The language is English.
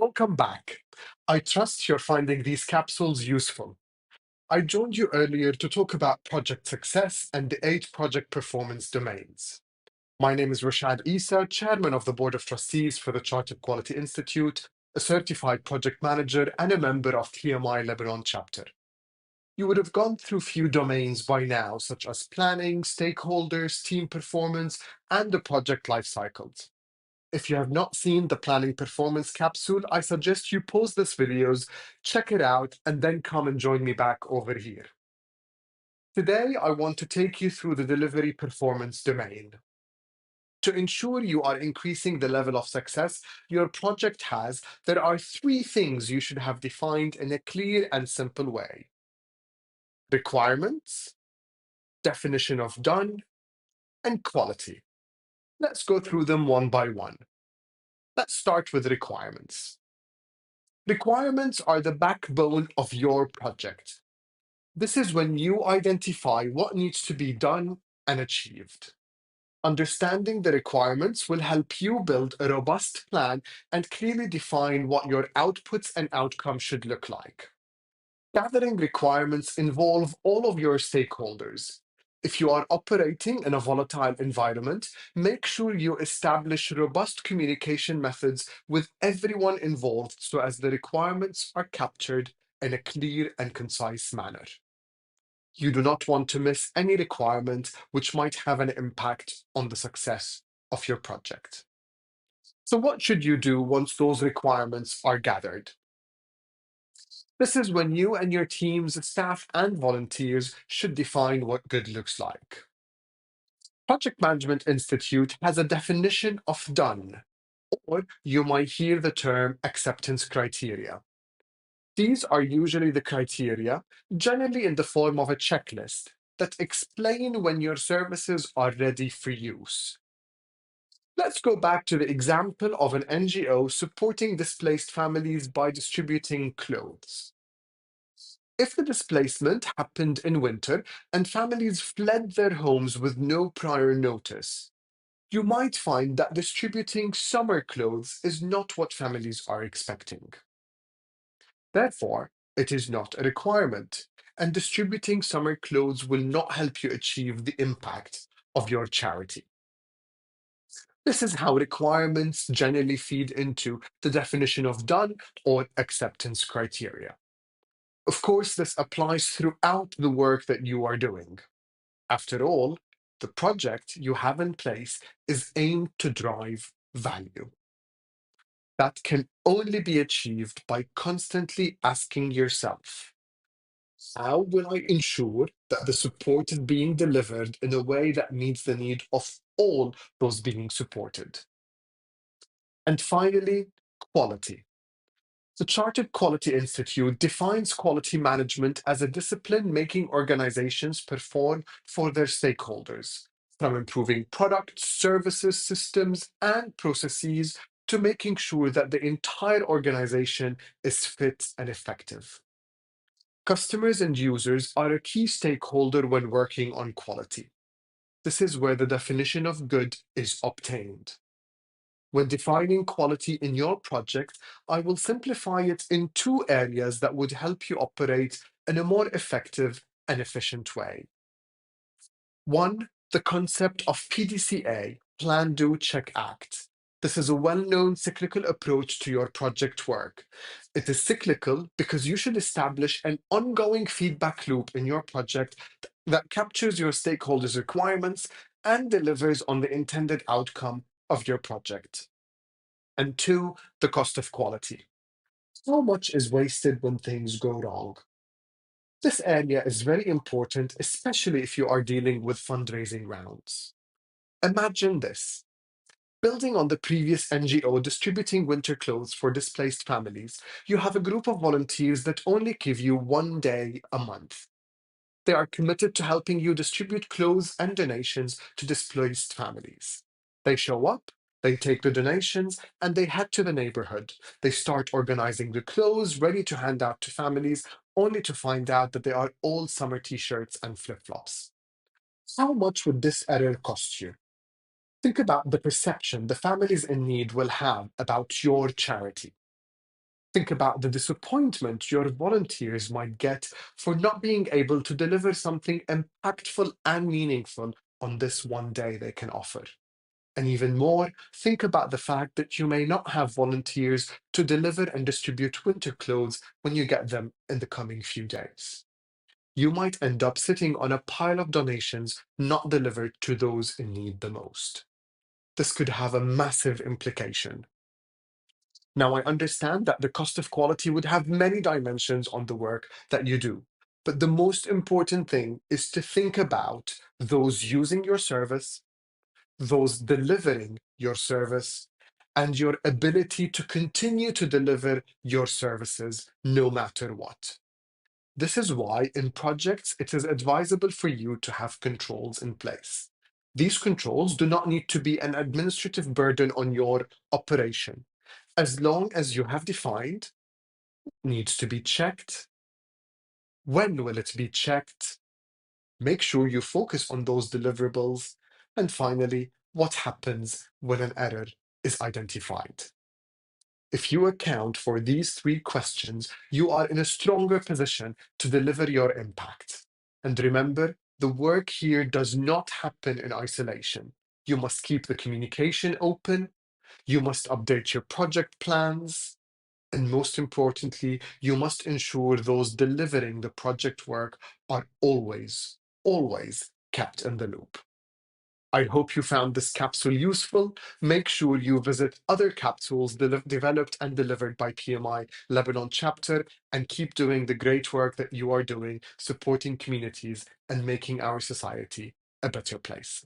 Welcome back. I trust you're finding these capsules useful. I joined you earlier to talk about project success and the 8 project performance domains. My name is Rashad Issa, Chairman of the Board of Trustees for the Chartered Quality Institute, a certified project manager, and a member of TMI Lebanon chapter. You would have gone through few domains by now, such as planning, stakeholders, team performance, and the project life cycles. If you have not seen the planning performance capsule, I suggest you pause this videos, check it out, and then come and join me back over here. Today, I want to take you through the delivery performance domain. To ensure you are increasing the level of success your project has, there are 3 things you should have defined in a clear and simple way: requirements, definition of done, and quality. Let's go through them one by one. Let's start with requirements. Requirements are the backbone of your project. This is when you identify what needs to be done and achieved. Understanding the requirements will help you build a robust plan and clearly define what your outputs and outcomes should look like. Gathering requirements involve all of your stakeholders. If you are operating in a volatile environment, make sure you establish robust communication methods with everyone involved so as the requirements are captured in a clear and concise manner. You do not want to miss any requirement which might have an impact on the success of your project. So, what should you do once those requirements are gathered? This is when you and your team's staff and volunteers should define what good looks like. Project Management Institute has a definition of done, or you might hear the term acceptance criteria. These are usually the criteria, generally in the form of a checklist, that explain when your services are ready for use. Let's go back to the example of an NGO supporting displaced families by distributing clothes. If the displacement happened in winter and families fled their homes with no prior notice, you might find that distributing summer clothes is not what families are expecting. Therefore, it is not a requirement, and distributing summer clothes will not help you achieve the impact of your charity. This is how requirements generally feed into the definition of done or acceptance criteria. Of course, this applies throughout the work that you are doing. After all, the project you have in place is aimed to drive value. That can only be achieved by constantly asking yourself, how will I ensure that the support is being delivered in a way that meets the need of all those being supported? And finally, quality. The Chartered Quality Institute defines quality management as a discipline making organizations perform for their stakeholders, from improving products, services, systems, and processes to making sure that the entire organization is fit and effective. Customers and users are a key stakeholder when working on quality. This is where the definition of good is obtained. When defining quality in your project, I will simplify it in 2 areas that would help you operate in a more effective and efficient way. One, the concept of PDCA, Plan, Do, Check, Act. This is a well-known cyclical approach to your project work. It is cyclical because you should establish an ongoing feedback loop in your project that captures your stakeholders' requirements and delivers on the intended outcome of your project. And 2, the cost of quality. How much is wasted when things go wrong? This area is very important, especially if you are dealing with fundraising rounds. Imagine this. Building on the previous NGO distributing winter clothes for displaced families, you have a group of volunteers that only give you 1 day a month. They are committed to helping you distribute clothes and donations to displaced families. They show up, they take the donations, and they head to the neighborhood. They start organizing the clothes ready to hand out to families, only to find out that they are all summer t-shirts and flip-flops. How much would this error cost you? Think about the perception the families in need will have about your charity. Think about the disappointment your volunteers might get for not being able to deliver something impactful and meaningful on this one day they can offer. And even more, think about the fact that you may not have volunteers to deliver and distribute winter clothes when you get them in the coming few days. You might end up sitting on a pile of donations not delivered to those in need the most. This could have a massive implication. Now, I understand that the cost of quality would have many dimensions on the work that you do, but the most important thing is to think about those using your service, those delivering your service, and your ability to continue to deliver your services no matter what. This is why in projects it is advisable for you to have controls in place. These controls do not need to be an administrative burden on your operation. As long as you have defined, needs to be checked, when will it be checked, make sure you focus on those deliverables, and finally, what happens when an error is identified. If you account for these three questions, you are in a stronger position to deliver your impact. And remember, the work here does not happen in isolation. You must keep the communication open, you must update your project plans, and most importantly, you must ensure those delivering the project work are always kept in the loop. I hope you found this capsule useful. Make sure you visit other capsules developed and delivered by PMI Lebanon chapter and keep doing the great work that you are doing, supporting communities and making our society a better place.